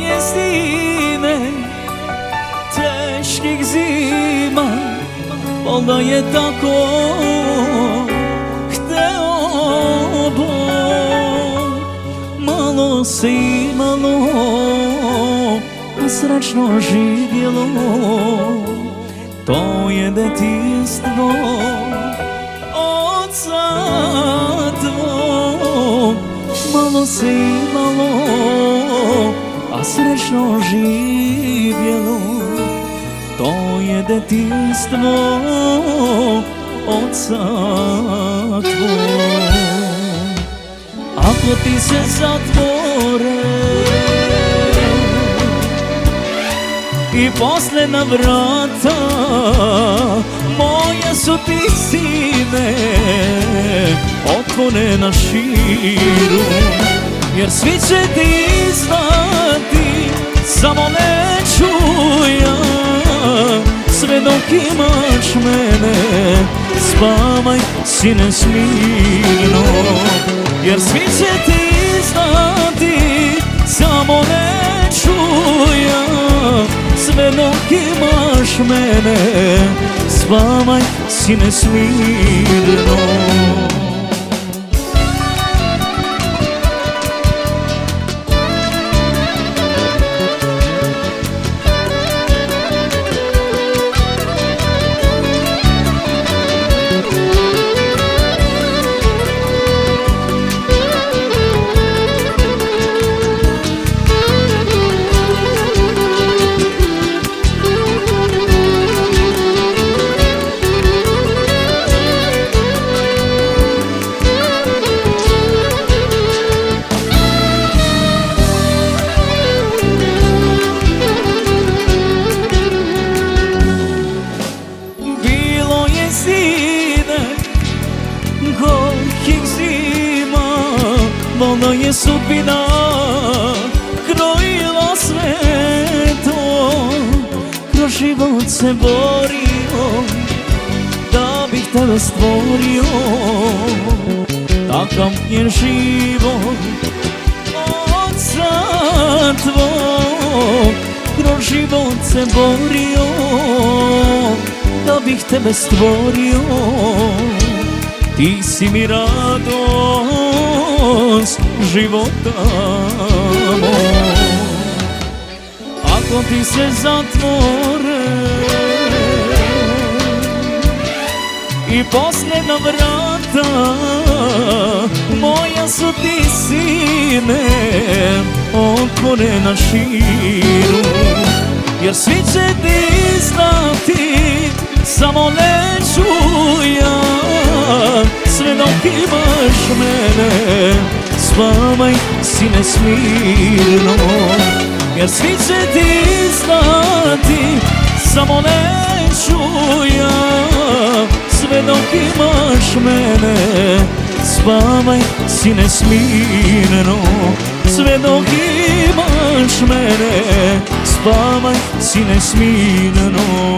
je zime, teških zima, valjda je tako hteo Bog. Malo se imalo, a srećno živjelo, to je detinjstvo oca tvog. Malo se imalo, a srećno živjelo, to je detinjstvo oca tvog. Ako ti se zatvore i posljedna vrata, moje su ti sine otvorena širu, jer svi će ti znati, samo neću ja. Sve dok imaš mene, spavaj sine smirno, jer svi će ti znati, samo neću ja. Sve dok imaš mene, spavaj sine smirno. Valjda je sudbina krojila sve to, kroz život se borio da bih tebe stvorio. Takav je život oca tvog, kroz život se borio da bih tebe stvorio. Ti si mi radost života moj. Ako ti se zatvore i posljedna vrata, moja su ti sine otvorena širu, jer svi će ti znati, samo neću ja. Sve dok imaš mene, spavaj sine smirno, jer svi će ti znati, samo neću ja. Sve dok imaš mene, spavaj sine smirno. Sve dok imaš mene, spavaj sine smirno.